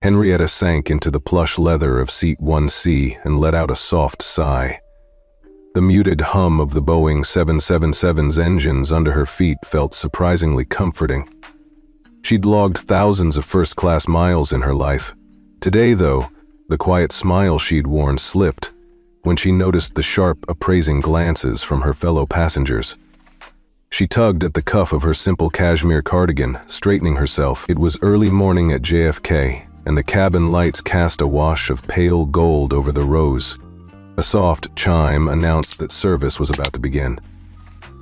Henrietta sank into the plush leather of seat 1C and let out a soft sigh. The muted hum of the Boeing 777's engines under her feet felt surprisingly comforting. She'd logged thousands of first-class miles in her life. Today, though, the quiet smile she'd worn slipped when she noticed the sharp, appraising glances from her fellow passengers. She tugged at the cuff of her simple cashmere cardigan, straightening herself. It was early morning at JFK, and the cabin lights cast a wash of pale gold over the rows. A soft chime announced that service was about to begin.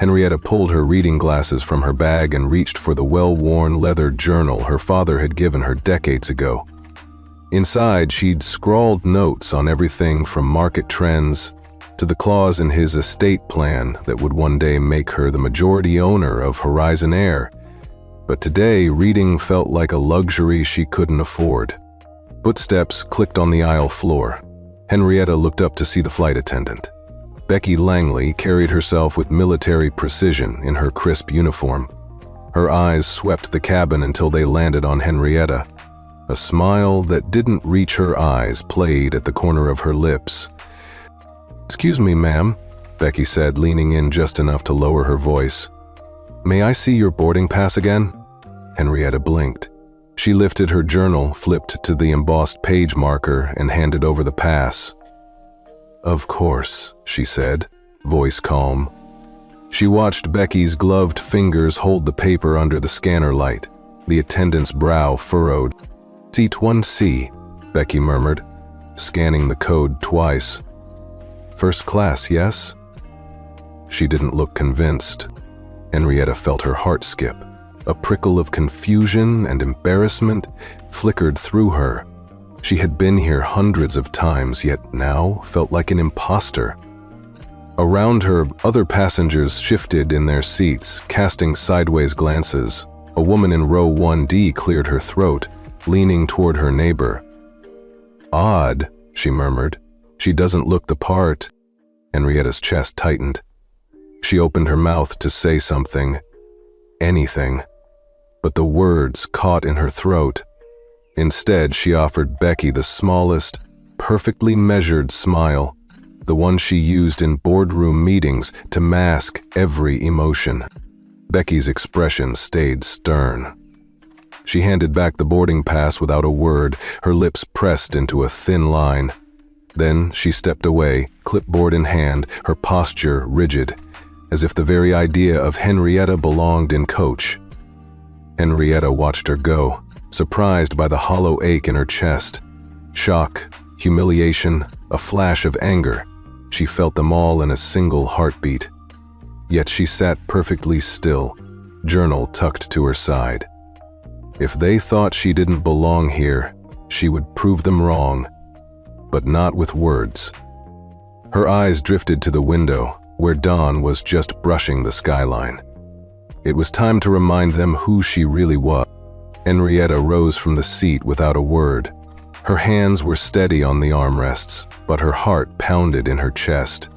Henrietta pulled her reading glasses from her bag and reached for the well-worn leather journal her father had given her decades ago. Inside, she'd scrawled notes on everything from market trends to the clause in his estate plan that would one day make her the majority owner of Horizon Air. But today, reading felt like a luxury she couldn't afford. Footsteps clicked on the aisle floor. Henrietta looked up to see the flight attendant. Becky Langley carried herself with military precision in her crisp uniform. Her eyes swept the cabin until they landed on Henrietta. A smile that didn't reach her eyes played at the corner of her lips. "Excuse me, ma'am," Becky said, leaning in just enough to lower her voice. "May I see your boarding pass again?" Henrietta blinked. She lifted her journal, flipped to the embossed page marker, and handed over the pass. "Of course," she said, voice calm. She watched Becky's gloved fingers hold the paper under the scanner light. The attendant's brow furrowed. "Seat 1C, Becky murmured, scanning the code twice. "First class, yes?" She didn't look convinced. Henrietta felt her heart skip. A prickle of confusion and embarrassment flickered through her. She had been here hundreds of times, yet now felt like an imposter. Around her, other passengers shifted in their seats, casting sideways glances. A woman in row 1D cleared her throat, leaning toward her neighbor. "Odd," she murmured. "She doesn't look the part." Henrietta's chest tightened. She opened her mouth to say something, anything, but the words caught in her throat. Instead, she offered Becky the smallest, perfectly measured smile, the one she used in boardroom meetings to mask every emotion. Becky's expression stayed stern. She handed back the boarding pass without a word, her lips pressed into a thin line. Then she stepped away, clipboard in hand, her posture rigid, as if the very idea of Henrietta belonged in coach. Henrietta watched her go, surprised by the hollow ache in her chest. Shock, humiliation, a flash of anger. She felt them all in a single heartbeat. Yet she sat perfectly still, journal tucked to her side. If they thought she didn't belong here, she would prove them wrong, but not with words. Her eyes drifted to the window, where dawn was just brushing the skyline. It was time to remind them who she really was. Henrietta rose from the seat without a word. Her hands were steady on the armrests, but her heart pounded in her chest.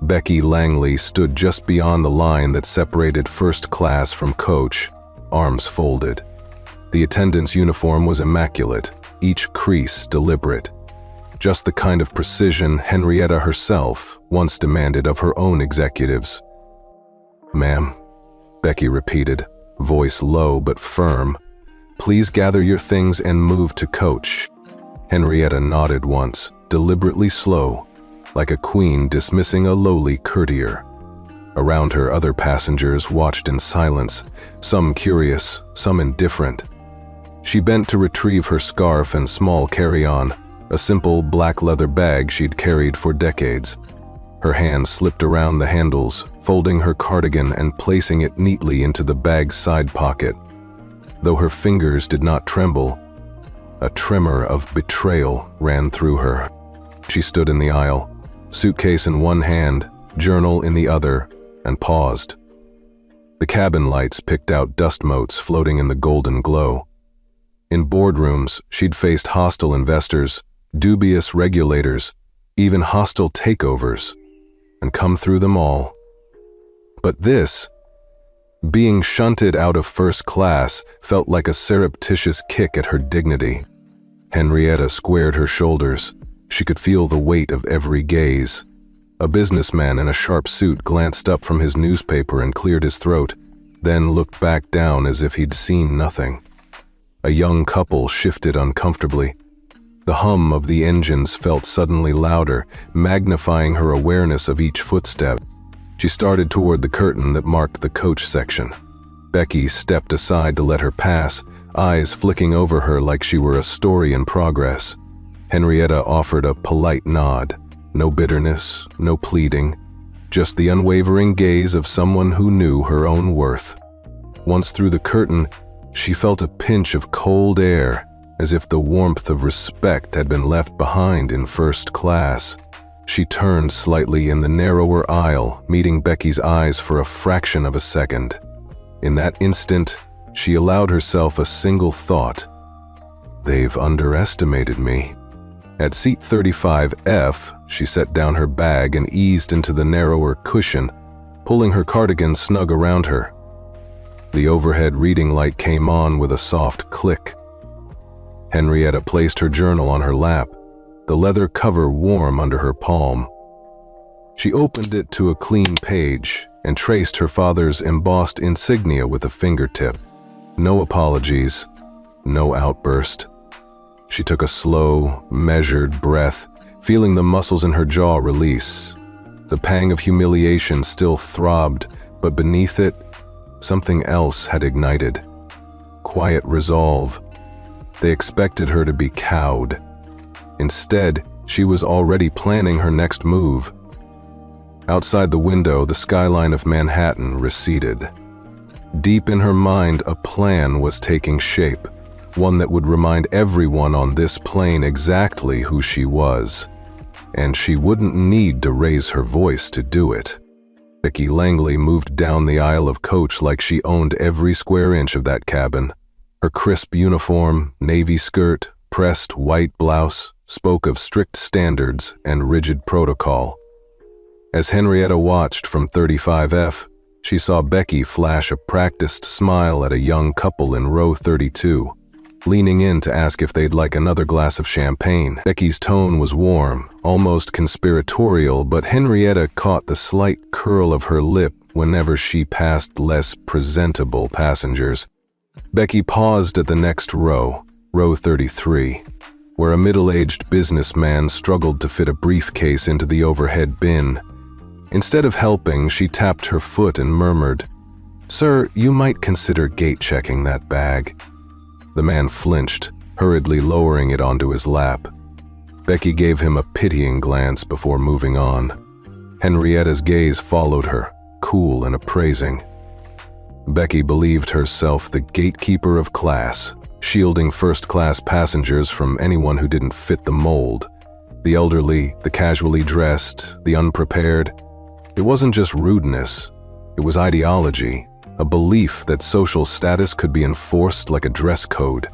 Becky Langley stood just beyond the line that separated first class from coach, arms folded. The attendant's uniform was immaculate, each crease deliberate. Just the kind of precision Henrietta herself once demanded of her own executives. "Ma'am," Becky repeated, voice low but firm, "please gather your things and move to coach." Henrietta nodded once, deliberately slow, like a queen dismissing a lowly courtier. Around her, other passengers watched in silence, some curious, some indifferent. She bent to retrieve her scarf and small carry-on, a simple black leather bag she'd carried for decades. Her hand slipped around the handles, folding her cardigan and placing it neatly into the bag's side pocket. Though her fingers did not tremble, a tremor of betrayal ran through her. She stood in the aisle, suitcase in one hand, journal in the other, and paused. The cabin lights picked out dust motes floating in the golden glow. In boardrooms, she'd faced hostile investors, dubious regulators, even hostile takeovers, and come through them all. But this, being shunted out of first class, felt like a surreptitious kick at her dignity. Henrietta squared her shoulders. She could feel the weight of every gaze. A businessman in a sharp suit glanced up from his newspaper and cleared his throat, then looked back down as if he'd seen nothing. A young couple shifted uncomfortably. The hum of the engines felt suddenly louder, magnifying her awareness of each footstep. She started toward the curtain that marked the coach section. Becky stepped aside to let her pass, eyes flicking over her like she were a story in progress. Henrietta offered a polite nod. No bitterness, no pleading, just the unwavering gaze of someone who knew her own worth. Once through the curtain, she felt a pinch of cold air, as if the warmth of respect had been left behind in first class. She turned slightly in the narrower aisle, meeting Becky's eyes for a fraction of a second. In that instant, she allowed herself a single thought. They've underestimated me. At seat 35F, she set down her bag and eased into the narrower cushion, pulling her cardigan snug around her. The overhead reading light came on with a soft click. Henrietta placed her journal on her lap, the leather cover warm under her palm. She opened it to a clean page and traced her father's embossed insignia with a fingertip. No apologies, no outburst. She took a slow, measured breath, feeling the muscles in her jaw release. The pang of humiliation still throbbed, but beneath it, something else had ignited. Quiet resolve. They expected her to be cowed. Instead, she was already planning her next move. Outside the window, the skyline of Manhattan receded. Deep in her mind, a plan was taking shape. One that would remind everyone on this plane exactly who she was. And she wouldn't need to raise her voice to do it. Becky Langley moved down the aisle of coach like she owned every square inch of that cabin. Her crisp uniform, navy skirt, pressed white blouse spoke of strict standards and rigid protocol. As Henrietta watched from 35F, she saw Becky flash a practiced smile at a young couple in row 32. Leaning in to ask if they'd like another glass of champagne. Becky's tone was warm, almost conspiratorial, but Henrietta caught the slight curl of her lip whenever she passed less presentable passengers. Becky paused at the next row, row 33, where a middle-aged businessman struggled to fit a briefcase into the overhead bin. Instead of helping, she tapped her foot and murmured, "Sir, you might consider gate-checking that bag." The man flinched, hurriedly lowering it onto his lap. Becky gave him a pitying glance before moving on. Henrietta's gaze followed her, cool and appraising. Becky believed herself the gatekeeper of class, shielding first-class passengers from anyone who didn't fit the mold. The elderly, the casually dressed, the unprepared. It wasn't just rudeness, it was ideology. A belief that social status could be enforced like a dress code.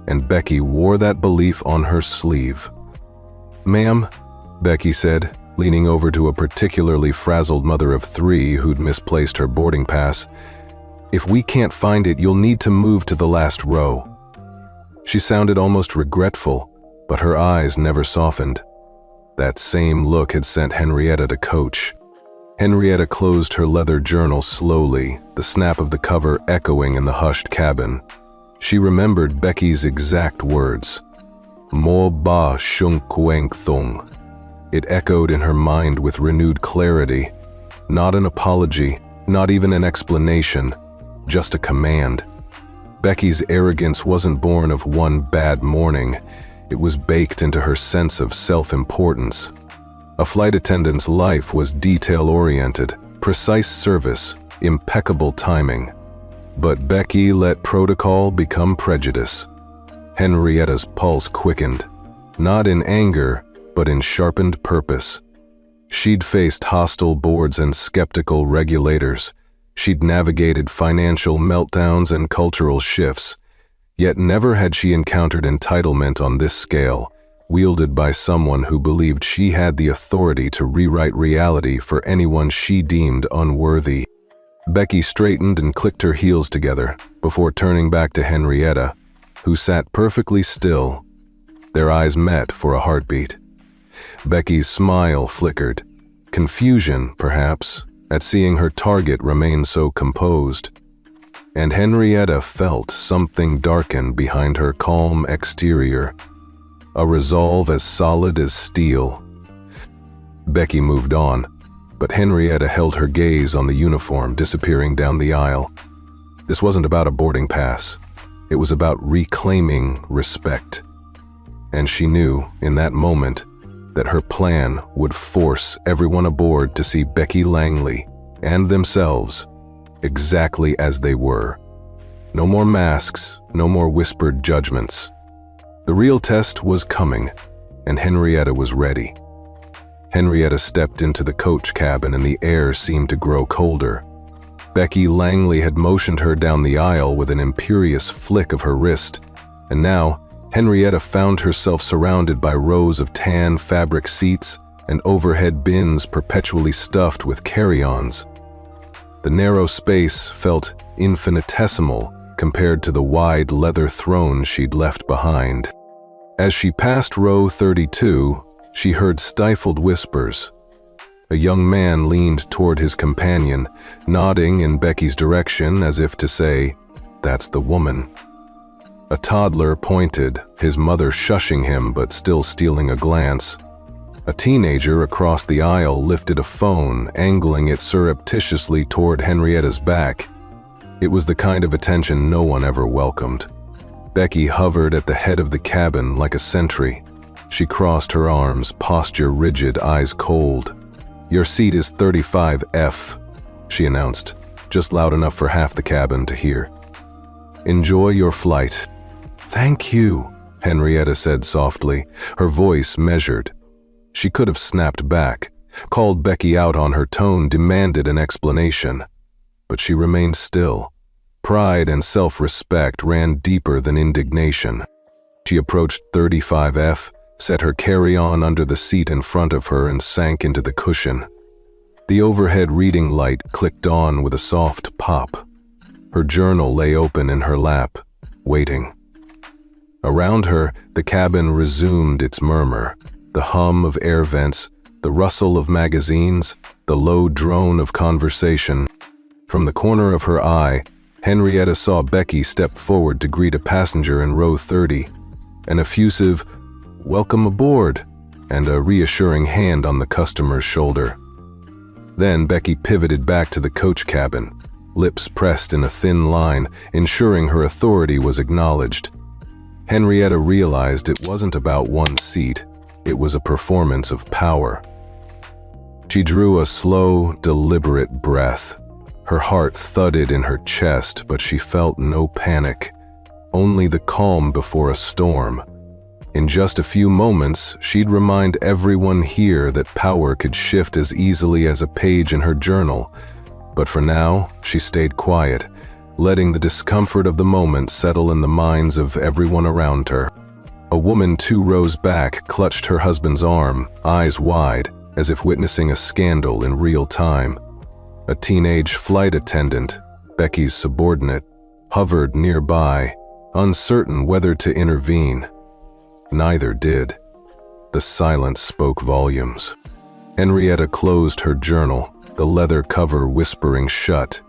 And Becky wore that belief on her sleeve. "Ma'am," Becky said, leaning over to a particularly frazzled mother of three who'd misplaced her boarding pass, "if we can't find it, you'll need to move to the last row." She sounded almost regretful, but her eyes never softened. That same look had sent Henrietta to coach. Henrietta closed her leather journal slowly, the snap of the cover echoing in the hushed cabin. She remembered Becky's exact words, "Mo ba shung kueng thung." It echoed in her mind with renewed clarity. Not an apology, not even an explanation, just a command. Becky's arrogance wasn't born of one bad morning. It was baked into her sense of self-importance. A flight attendant's life was detail-oriented, precise service, impeccable timing. But Becky let protocol become prejudice. Henrietta's pulse quickened, not in anger, but in sharpened purpose. She'd faced hostile boards and skeptical regulators. She'd navigated financial meltdowns and cultural shifts. Yet never had she encountered entitlement on this scale, wielded by someone who believed she had the authority to rewrite reality for anyone she deemed unworthy. Becky straightened and clicked her heels together before turning back to Henrietta, who sat perfectly still, Their eyes met for a heartbeat. Becky's smile flickered. Confusion, perhaps, at seeing her target remain so composed. And Henrietta felt something darken behind her calm exterior, a resolve as solid as steel. Becky moved on, but Henrietta held her gaze on the uniform disappearing down the aisle. This wasn't about a boarding pass. It was about reclaiming respect. And she knew, in that moment, that her plan would force everyone aboard to see Becky Langley and themselves exactly as they were. No more masks, no more whispered judgments. The real test was coming, and Henrietta was ready. Henrietta stepped into the coach cabin and the air seemed to grow colder. Becky Langley had motioned her down the aisle with an imperious flick of her wrist, and now Henrietta found herself surrounded by rows of tan fabric seats and overhead bins perpetually stuffed with carry-ons. The narrow space felt infinitesimal compared to the wide leather throne she'd left behind. As she passed row 32, she heard stifled whispers. A young man leaned toward his companion, nodding in Becky's direction as if to say, "That's the woman." A toddler pointed, his mother shushing him but still stealing a glance. A teenager across the aisle lifted a phone, angling it surreptitiously toward Henrietta's back. It was the kind of attention no one ever welcomed. Becky hovered at the head of the cabin like a sentry. She crossed her arms, posture rigid, eyes cold. "Your seat is 35F, she announced, just loud enough for half the cabin to hear. "Enjoy your flight." "Thank you," Henrietta said softly, her voice measured. She could have snapped back, called Becky out on her tone, demanded an explanation. But she remained still. Pride and self-respect ran deeper than indignation. She approached 35F, set her carry-on under the seat in front of her and sank into the cushion. The overhead reading light clicked on with a soft pop. Her journal lay open in her lap, waiting. Around her, the cabin resumed its murmur, the hum of air vents, the rustle of magazines, the low drone of conversation. From the corner of her eye, Henrietta saw Becky step forward to greet a passenger in row 30, an effusive, "Welcome aboard," and a reassuring hand on the customer's shoulder. Then Becky pivoted back to the coach cabin, lips pressed in a thin line, ensuring her authority was acknowledged. Henrietta realized it wasn't about one seat, it was a performance of power. She drew a slow, deliberate breath. Her heart thudded in her chest, but she felt no panic, only the calm before a storm. In just a few moments, she'd remind everyone here that power could shift as easily as a page in her journal. But for now, she stayed quiet, letting the discomfort of the moment settle in the minds of everyone around her. A woman 2 rows back clutched her husband's arm, eyes wide, as if witnessing a scandal in real time. A teenage flight attendant, Becky's subordinate, hovered nearby, uncertain whether to intervene. Neither did. The silence spoke volumes. Henrietta closed her journal, the leather cover whispering shut.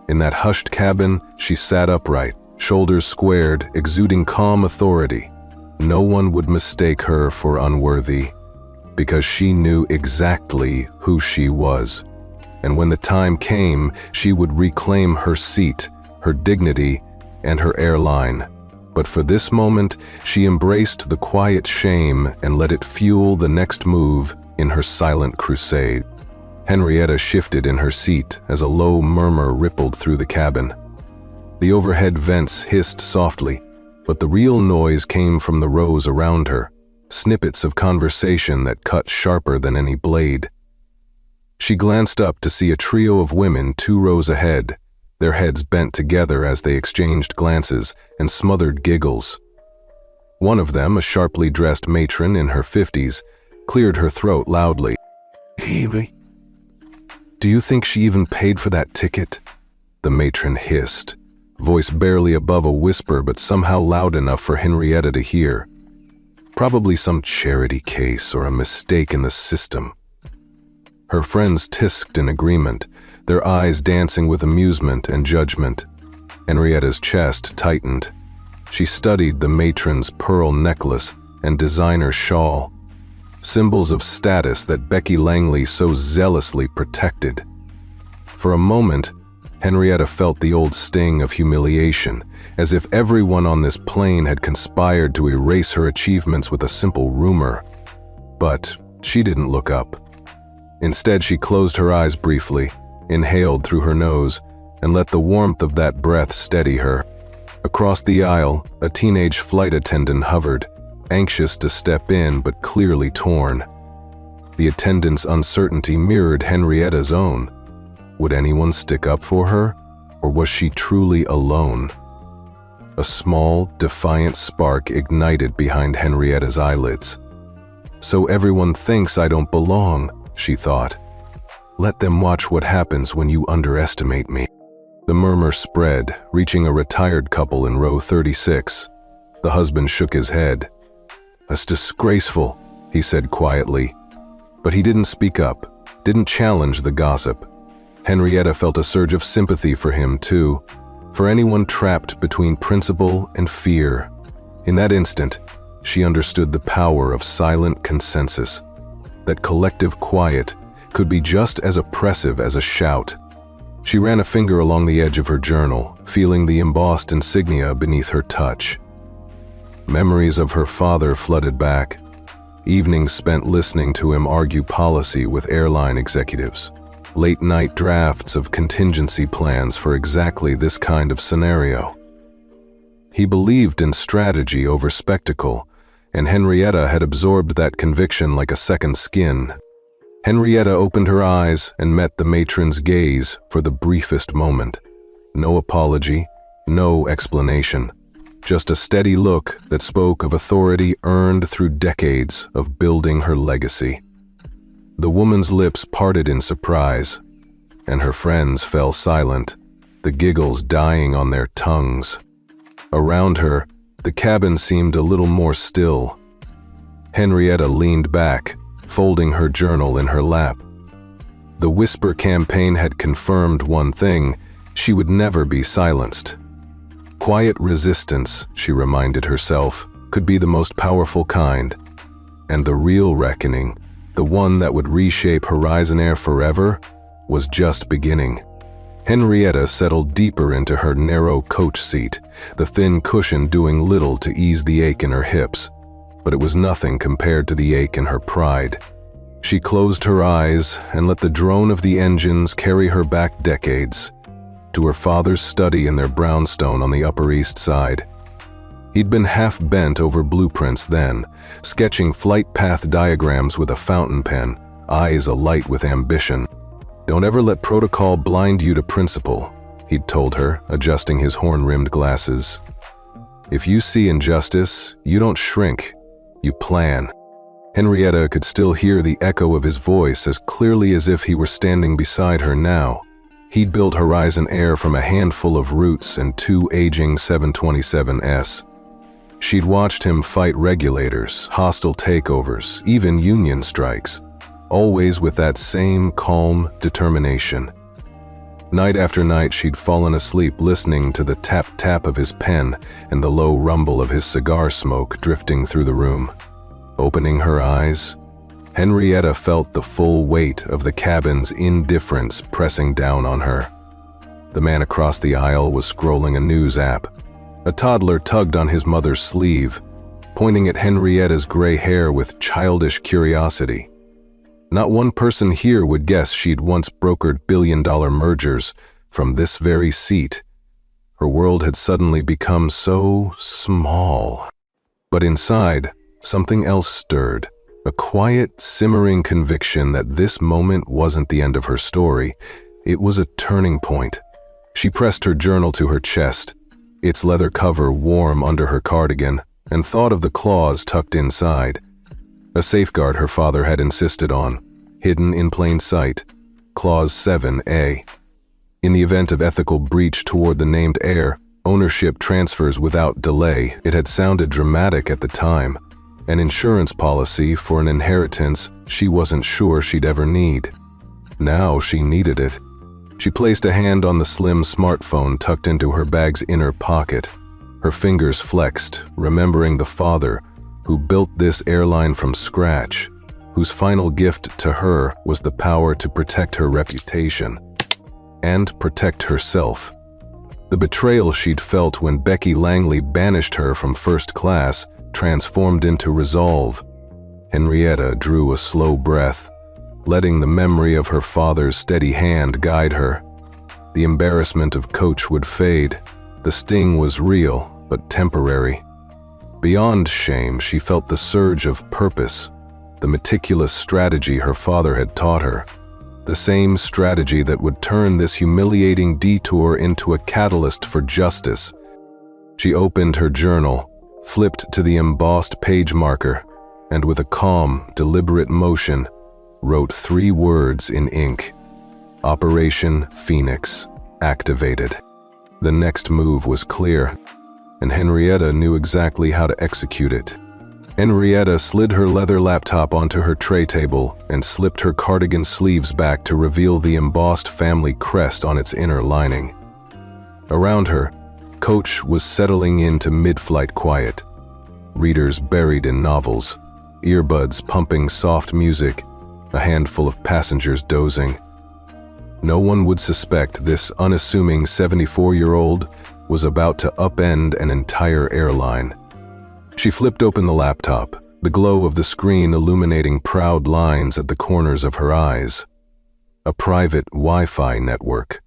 In that hushed cabin, she sat upright, shoulders squared, exuding calm authority. No one would mistake her for unworthy, because she knew exactly who she was. And when the time came, she would reclaim her seat, her dignity, and her airline. But for this moment, she embraced the quiet shame and let it fuel the next move in her silent crusade. Henrietta shifted in her seat as a low murmur rippled through the cabin. The overhead vents hissed softly, but the real noise came from the rows around her, snippets of conversation that cut sharper than any blade. She glanced up to see a trio of women 2 rows ahead, their heads bent together as they exchanged glances and smothered giggles. One of them, a sharply dressed matron in her 50s, cleared her throat loudly. "Evie, do you think she even paid for that ticket?" the matron hissed, voice barely above a whisper but somehow loud enough for Henrietta to hear. Probably some charity case or a mistake in the system. Her friends tisked in agreement, their eyes dancing with amusement and judgment. Henrietta's chest tightened. She studied the matron's pearl necklace and designer shawl, symbols of status that Becky Langley so zealously protected. For a moment, Henrietta felt the old sting of humiliation, as if everyone on this plane had conspired to erase her achievements with a simple rumor. But she didn't look up. Instead, she closed her eyes briefly, inhaled through her nose, and let the warmth of that breath steady her. Across the aisle, a teenage flight attendant hovered, anxious to step in but clearly torn. The attendant's uncertainty mirrored Henrietta's own. Would anyone stick up for her, or was she truly alone? A small, defiant spark ignited behind Henrietta's eyelids. "So everyone thinks I don't belong," she thought. "Let them watch what happens when you underestimate me." The murmur spread, reaching a retired couple in row 36. The husband shook his head. "That's disgraceful," he said quietly. But he didn't speak up, didn't challenge the gossip. Henrietta felt a surge of sympathy for him, too, for anyone trapped between principle and fear. In that instant, she understood the power of silent consensus, that collective quiet could be just as oppressive as a shout. She ran a finger along the edge of her journal, feeling the embossed insignia beneath her touch. Memories of her father flooded back, evenings spent listening to him argue policy with airline executives, late-night drafts of contingency plans for exactly this kind of scenario. He believed in strategy over spectacle, and Henrietta had absorbed that conviction like a second skin. Henrietta opened her eyes and met the matron's gaze for the briefest moment. No apology, no explanation, just a steady look that spoke of authority earned through decades of building her legacy. The woman's lips parted in surprise, and her friends fell silent, the giggles dying on their tongues. Around her, the cabin seemed a little more still. Henrietta leaned back, folding her journal in her lap. The whisper campaign had confirmed one thing: she would never be silenced. Quiet resistance, she reminded herself, could be the most powerful kind. And the real reckoning, the one that would reshape Horizon Air forever, was just beginning. Henrietta settled deeper into her narrow coach seat, the thin cushion doing little to ease the ache in her hips. But it was nothing compared to the ache in her pride. She closed her eyes and let the drone of the engines carry her back decades, to her father's study in their brownstone on the Upper East Side. He'd been half bent over blueprints then, sketching flight path diagrams with a fountain pen, eyes alight with ambition. "Don't ever let protocol blind you to principle," he'd told her, adjusting his horn-rimmed glasses. "If you see injustice, you don't shrink, you plan." Henrietta could still hear the echo of his voice as clearly as if he were standing beside her now. He'd built Horizon Air from a handful of roots and 2 aging 727s. She'd watched him fight regulators, hostile takeovers, even union strikes, always with that same calm determination. Night after night, she'd fallen asleep listening to the tap-tap of his pen and the low rumble of his cigar smoke drifting through the room. Opening her eyes, Henrietta felt the full weight of the cabin's indifference pressing down on her. The man across the aisle was scrolling a news app. A toddler tugged on his mother's sleeve, pointing at Henrietta's gray hair with childish curiosity. Not one person here would guess she'd once brokered billion-dollar mergers from this very seat. Her world had suddenly become so small. But inside, something else stirred, a quiet, simmering conviction that this moment wasn't the end of her story. It was a turning point. She pressed her journal to her chest, its leather cover warm under her cardigan, and thought of the clause tucked inside. A safeguard her father had insisted on, hidden in plain sight, Clause 7A. In the event of ethical breach toward the named heir, ownership transfers without delay. It had sounded dramatic at the time, an insurance policy for an inheritance she wasn't sure she'd ever need. Now she needed it. She placed a hand on the slim smartphone tucked into her bag's inner pocket. Her fingers flexed, remembering the father who built this airline from scratch, whose final gift to her was the power to protect her reputation and protect herself. The betrayal she'd felt when Becky Langley banished her from first class transformed into resolve. Henrietta drew a slow breath, letting the memory of her father's steady hand guide her. The embarrassment of Coach would fade. The sting was real, but temporary. Beyond shame, she felt the surge of purpose, the meticulous strategy her father had taught her, the same strategy that would turn this humiliating detour into a catalyst for justice. She opened her journal, flipped to the embossed page marker, and with a calm, deliberate motion, wrote 3 words in ink: Operation Phoenix activated. The next move was clear, and Henrietta knew exactly how to execute it. Henrietta slid her leather laptop onto her tray table and slipped her cardigan sleeves back to reveal the embossed family crest on its inner lining. Around her, Coach was settling into mid-flight quiet. Readers buried in novels, earbuds pumping soft music, a handful of passengers dozing. No one would suspect this unassuming 74-year-old was about to upend an entire airline. She flipped open the laptop, the glow of the screen illuminating proud lines at the corners of her eyes. A private Wi-Fi network.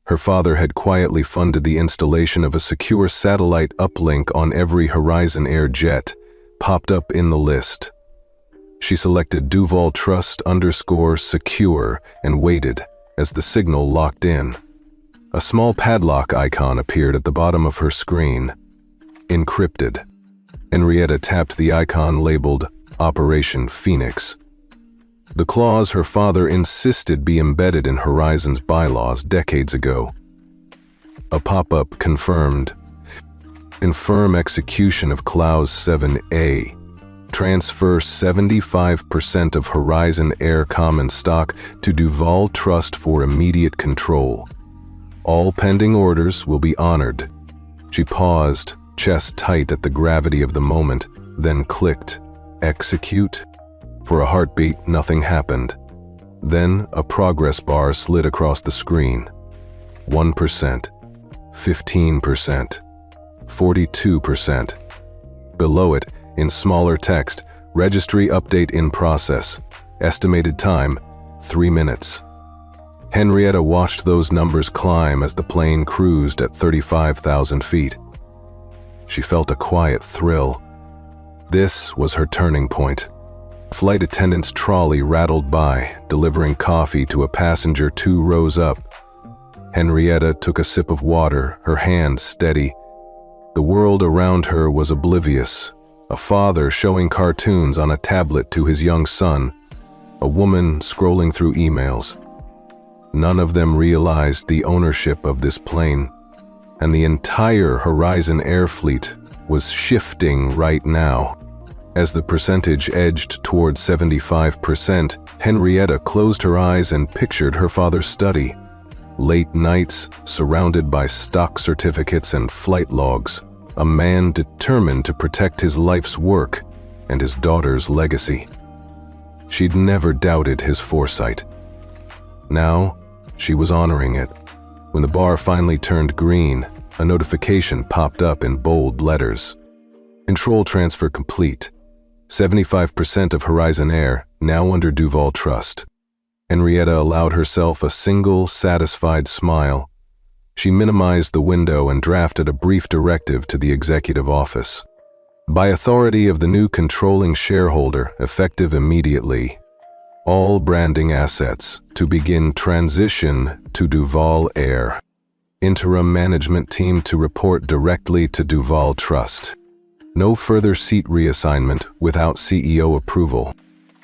Her father had quietly funded the installation of a secure satellite uplink on every Horizon Air jet, popped up in the list. She selected Duval Trust _secure and waited as the signal locked in. A small padlock icon appeared at the bottom of her screen. Encrypted. Henrietta tapped the icon labeled Operation Phoenix. The clause her father insisted be embedded in Horizon's bylaws decades ago. A pop-up confirmed. Confirm execution of Clause 7A. Transfer 75% of Horizon Air common stock to Duval Trust for immediate control. All pending orders will be honored. She paused, chest tight at the gravity of the moment, then clicked, Execute. For a heartbeat, nothing happened. Then a progress bar slid across the screen. 1%, 15%, 42%. Below it, in smaller text, registry update in process. Estimated time, 3 minutes. Henrietta watched those numbers climb as the plane cruised at 35,000 feet. She felt a quiet thrill. This was her turning point. Flight attendant's trolley rattled by, delivering coffee to a passenger 2 rows up. Henrietta took a sip of water, her hand steady. The world around her was oblivious. A father showing cartoons on a tablet to his young son. A woman scrolling through emails. None of them realized the ownership of this plane, and the entire Horizon Air fleet was shifting right now. As the percentage edged toward 75%, Henrietta closed her eyes and pictured her father's study. Late nights, surrounded by stock certificates and flight logs, a man determined to protect his life's work and his daughter's legacy. She'd never doubted his foresight. Now, she was honoring it. When the bar finally turned green, a notification popped up in bold letters. Control transfer complete. 75% of Horizon Air now under Duval Trust. Henrietta allowed herself a single, satisfied smile. She minimized the window and drafted a brief directive to the executive office. By authority of the new controlling shareholder, effective immediately, all branding assets to begin transition to Duval Air. Interim management team to report directly to Duval Trust. No further seat reassignment without CEO approval.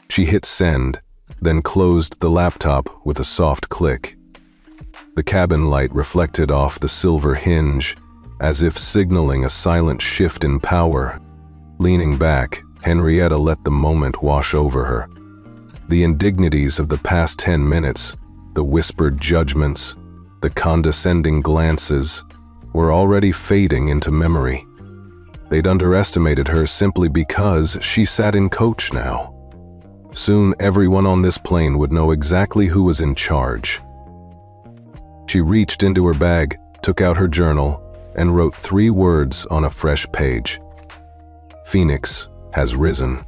She hit send, then closed the laptop with a soft click. The cabin light reflected off the silver hinge, as if signaling a silent shift in power. Leaning back, Henrietta let the moment wash over her. The indignities of the past 10 minutes, the whispered judgments, the condescending glances, were already fading into memory. They'd underestimated her simply because she sat in coach now. Soon everyone on this plane would know exactly who was in charge. She reached into her bag, took out her journal, and wrote 3 words on a fresh page. Phoenix has risen.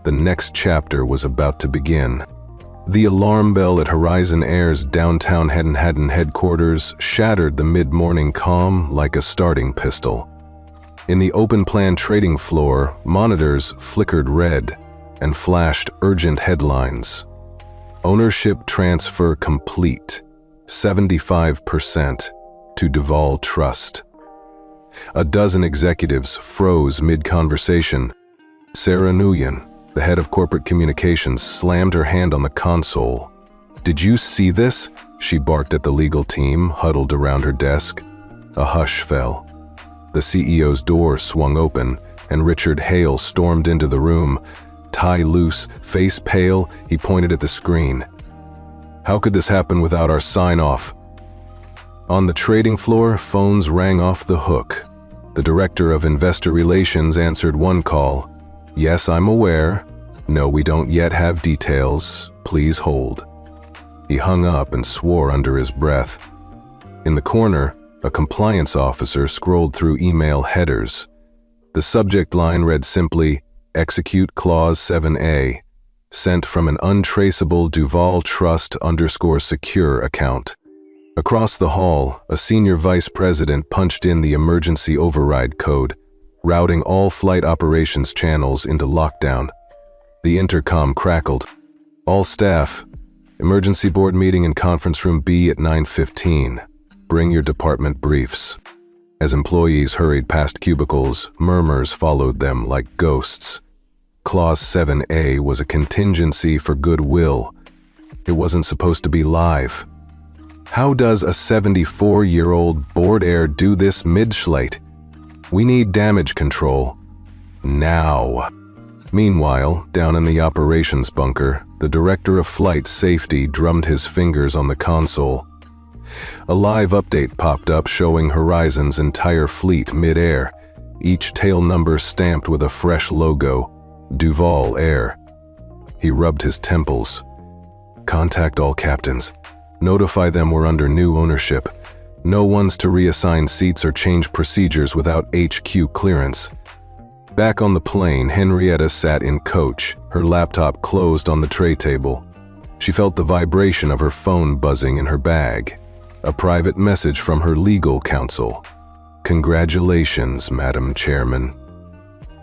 The next chapter was about to begin. The alarm bell at Horizon Air's downtown Manhattan headquarters shattered the mid-morning calm like a starting pistol. In the open-plan trading floor, monitors flickered red and flashed urgent headlines. Ownership transfer complete, 75% to Duval Trust. A dozen executives froze mid-conversation. Sarah Nguyen, the head of corporate communications, slammed her hand on the console. "Did you see this?" she barked at the legal team huddled around her desk. A hush fell. The CEO's door swung open, and Richard Hale stormed into the room. Tie loose, face pale, he pointed at the screen. "How could this happen without our sign-off?" On the trading floor, phones rang off the hook. The director of investor relations answered one call. "Yes, I'm aware. No, we don't yet have details. Please hold." He hung up and swore under his breath. In the corner, a compliance officer scrolled through email headers. The subject line read simply, "Execute Clause 7A, sent from an untraceable Duval Trust _secure account." Across the hall, a senior vice president punched in the emergency override code, routing all flight operations channels into lockdown. The intercom crackled. "All staff, emergency board meeting in conference room B at 9:15. Bring your department briefs." As employees hurried past cubicles, murmurs followed them like ghosts. Clause 7A was a contingency for goodwill. It wasn't supposed to be live. How does a 74-year-old board air do this mid-flight? We need damage control. Now. Meanwhile, down in the operations bunker, the director of flight safety drummed his fingers on the console. A live update popped up showing Horizon's entire fleet mid-air, each tail number stamped with a fresh logo, Duval Air. He rubbed his temples. "Contact all captains. Notify them we're under new ownership. No one's to reassign seats or change procedures without HQ clearance." Back on the plane, Henrietta sat in coach, her laptop closed on the tray table. She felt the vibration of her phone buzzing in her bag. A private message from her legal counsel. "Congratulations, Madam Chairman."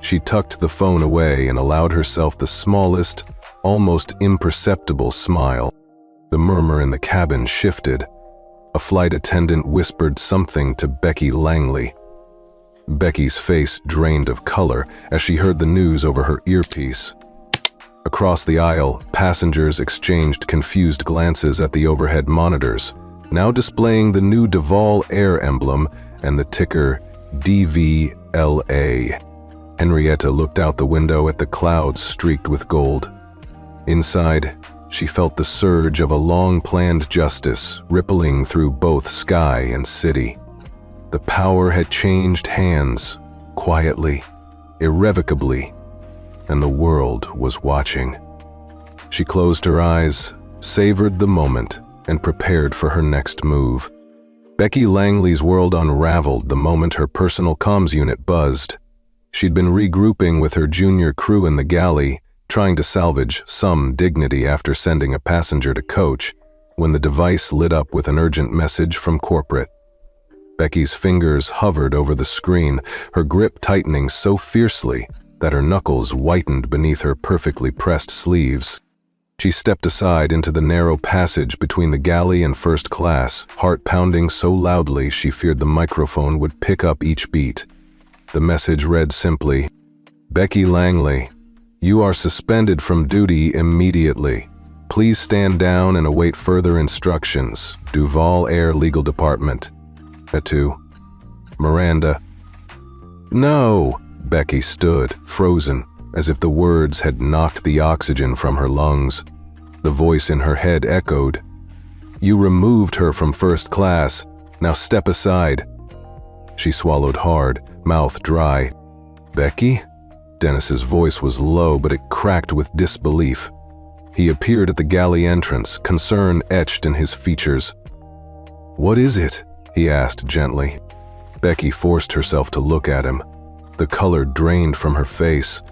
She tucked the phone away and allowed herself the smallest, almost imperceptible smile. The murmur in the cabin shifted. A flight attendant whispered something to Becky Langley. Becky's face drained of color as she heard the news over her earpiece. Across the aisle, passengers exchanged confused glances at the overhead monitors, now displaying the new Duval Air emblem and the ticker DVLA. Henrietta looked out the window at the clouds streaked with gold. Inside, she felt the surge of a long-planned justice rippling through both sky and city. The power had changed hands, quietly, irrevocably, and the world was watching. She closed her eyes, savored the moment, and prepared for her next move. Becky Langley's world unraveled the moment her personal comms unit buzzed. She'd been regrouping with her junior crew in the galley, trying to salvage some dignity after sending a passenger to coach, when the device lit up with an urgent message from corporate. Becky's fingers hovered over the screen, her grip tightening so fiercely that her knuckles whitened beneath her perfectly pressed sleeves. She stepped aside into the narrow passage between the galley and first class, heart pounding so loudly she feared the microphone would pick up each beat. The message read simply, "Becky Langley, you are suspended from duty immediately. Please stand down and await further instructions. Duval Air Legal Department." Miranda. "No!" Becky stood, frozen, as if the words had knocked the oxygen from her lungs. The voice in her head echoed, "You removed her from first class. Now step aside." She swallowed hard, mouth dry. "Becky?" Dennis's voice was low, but it cracked with disbelief. He appeared at the galley entrance, concern etched in his features. "What is it?" he asked gently. Becky forced herself to look at him. The color drained from her face,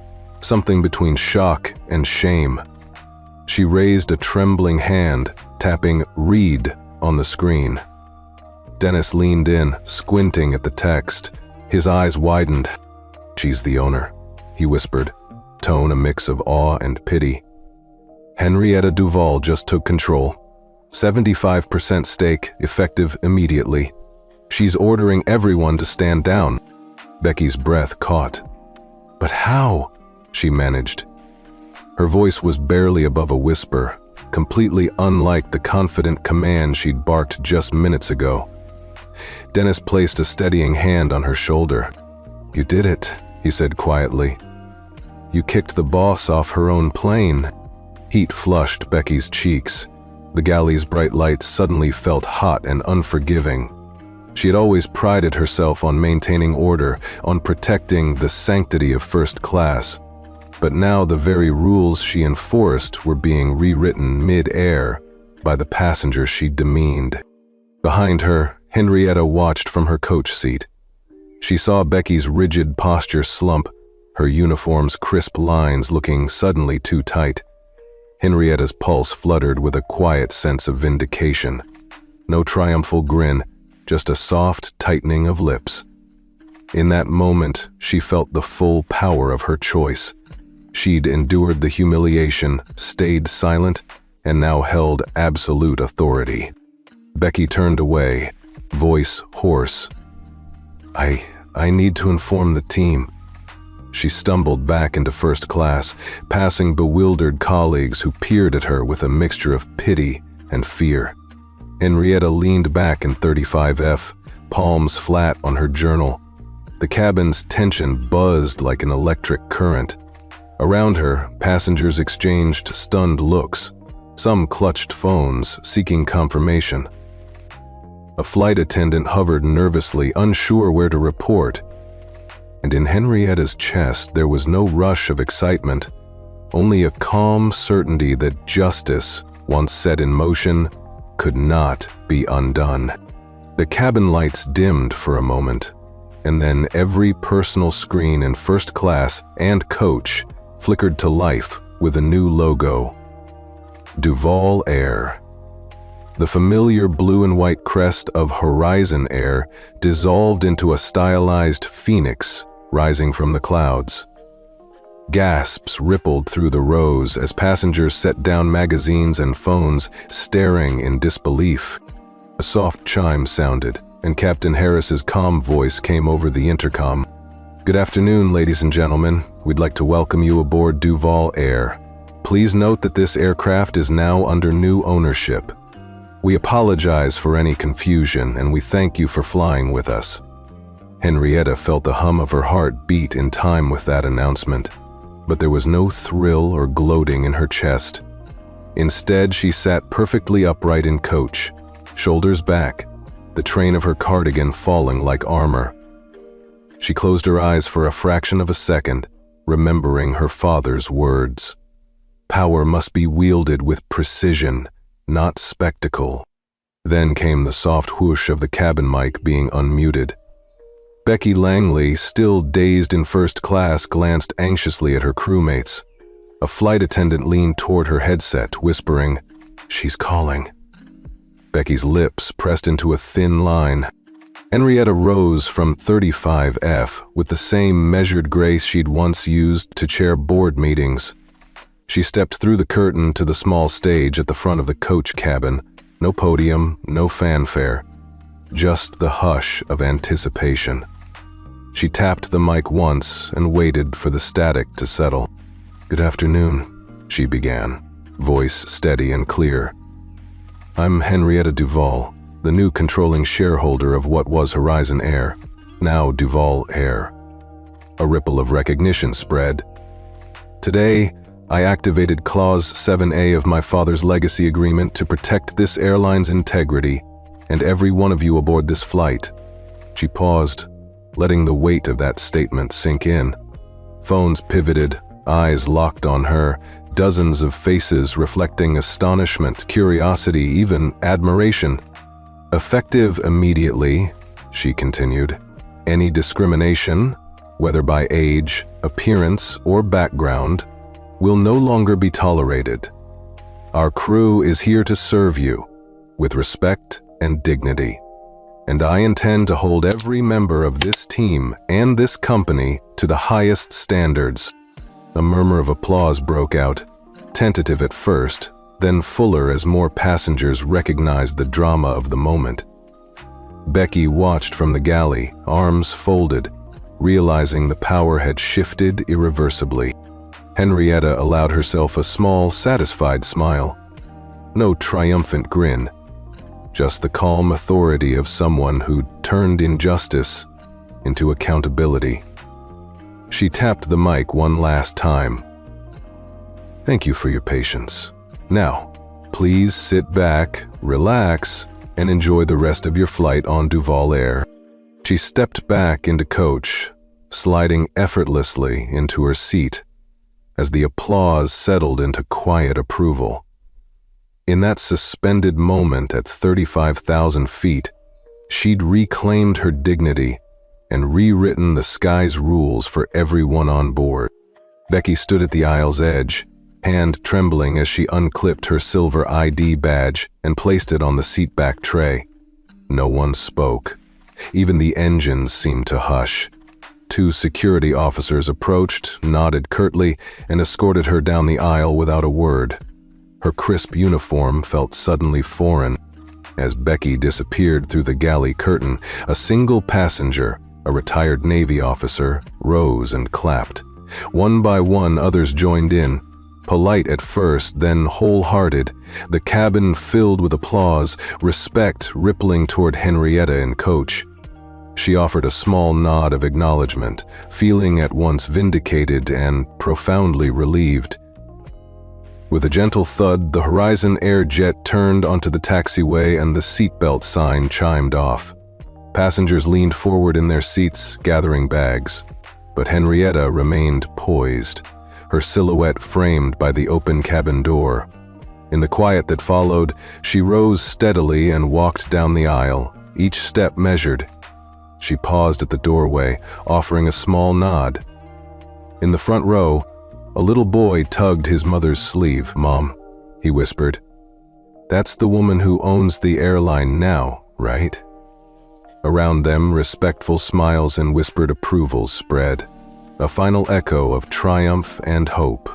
something between shock and shame. She raised a trembling hand, tapping "Read" on the screen. Dennis leaned in, squinting at the text. His eyes widened. "She's the owner," he whispered, tone a mix of awe and pity. "Henrietta Duval just took control. 75% stake, effective immediately. She's ordering everyone to stand down." Becky's breath caught. "But how?" she managed. Her voice was barely above a whisper, completely unlike the confident command she'd barked just minutes ago. Dennis placed a steadying hand on her shoulder. "You did it," he said quietly. "You kicked the boss off her own plane." Heat flushed Becky's cheeks. The galley's bright lights suddenly felt hot and unforgiving. She had always prided herself on maintaining order, on protecting the sanctity of first class. But now the very rules she enforced were being rewritten mid-air by the passengers she demeaned. Behind her, Henrietta watched from her coach seat. She saw Becky's rigid posture slump, her uniform's crisp lines looking suddenly too tight. Henrietta's pulse fluttered with a quiet sense of vindication. No triumphal grin, just a soft tightening of lips. In that moment, she felt the full power of her choice. She'd endured the humiliation, stayed silent, and now held absolute authority. Becky turned away, voice hoarse. I need to inform the team." She stumbled back into first class, passing bewildered colleagues who peered at her with a mixture of pity and fear. Henrietta leaned back in 35F, palms flat on her journal. The cabin's tension buzzed like an electric current. Around her, passengers exchanged stunned looks. Some clutched phones, seeking confirmation. A flight attendant hovered nervously, unsure where to report. And in Henrietta's chest, there was no rush of excitement, only a calm certainty that justice, once set in motion, could not be undone. The cabin lights dimmed for a moment, and then every personal screen in first class and coach flickered to life with a new logo. Duval Air. The familiar blue and white crest of Horizon Air dissolved into a stylized phoenix rising from the clouds. Gasps rippled through the rows as passengers set down magazines and phones, staring in disbelief. A soft chime sounded, and Captain Harris's calm voice came over the intercom. "Good afternoon, ladies and gentlemen. We'd like to welcome you aboard Duval Air. Please note that this aircraft is now under new ownership. We apologize for any confusion, and we thank you for flying with us." Henrietta felt the hum of her heart beat in time with that announcement, but there was no thrill or gloating in her chest. Instead, she sat perfectly upright in coach, shoulders back, the train of her cardigan falling like armor. She closed her eyes for a fraction of a second, remembering her father's words. Power must be wielded with precision, not spectacle. Then came the soft whoosh of the cabin mic being unmuted. Becky Langley, still dazed in first class, glanced anxiously at her crewmates. A flight attendant leaned toward her headset, whispering, "She's calling." Becky's lips pressed into a thin line. Henrietta rose from 35F with the same measured grace she'd once used to chair board meetings. She stepped through the curtain to the small stage at the front of the coach cabin. No podium, no fanfare, just the hush of anticipation. She tapped the mic once and waited for the static to settle. "Good afternoon," she began, voice steady and clear. "I'm Henrietta Duval, the new controlling shareholder of what was Horizon Air, now Duval Air." A ripple of recognition spread. Today, I activated Clause 7A of my father's legacy agreement to protect this airline's integrity and every one of you aboard this flight." She paused, letting the weight of that statement sink in. Phones pivoted, eyes locked on her, dozens of faces reflecting astonishment, curiosity, even admiration. "Effective immediately," she continued. "Any discrimination, whether by age, appearance, or background, will no longer be tolerated. Our crew is here to serve you, with respect and dignity, and I intend to hold every member of this team and this company to the highest standards." A murmur of applause broke out, tentative at first, then fuller as more passengers recognized the drama of the moment. Becky watched from the galley, arms folded, realizing the power had shifted irreversibly. Henrietta allowed herself a small, satisfied smile. No triumphant grin, just the calm authority of someone who turned injustice into accountability. She tapped the mic one last time. "Thank you for your patience. Now, please sit back, relax, and enjoy the rest of your flight on Duval Air." She stepped back into coach, sliding effortlessly into her seat as the applause settled into quiet approval. In that suspended moment at 35,000 feet, she'd reclaimed her dignity and rewritten the sky's rules for everyone on board. Becky stood at the aisle's edge, hand trembling as she unclipped her silver ID badge and placed it on the seatback tray. No one spoke. Even the engines seemed to hush. 2 security officers approached, nodded curtly, and escorted her down the aisle without a word. Her crisp uniform felt suddenly foreign. As Becky disappeared through the galley curtain, a single passenger, a retired Navy officer, rose and clapped. One by one, others joined in. Polite at first, then wholehearted, the cabin filled with applause, respect rippling toward Henrietta and coach. She offered a small nod of acknowledgement, feeling at once vindicated and profoundly relieved. With a gentle thud, the Horizon Air jet turned onto the taxiway and the seatbelt sign chimed off. Passengers leaned forward in their seats, gathering bags, but Henrietta remained poised, her silhouette framed by the open cabin door. In the quiet that followed, she rose steadily and walked down the aisle, each step measured. She paused at the doorway, offering a small nod. In the front row, a little boy tugged his mother's sleeve. "Mom," he whispered, "that's the woman who owns the airline now, right?" Around them, respectful smiles and whispered approvals spread, a final echo of triumph and hope.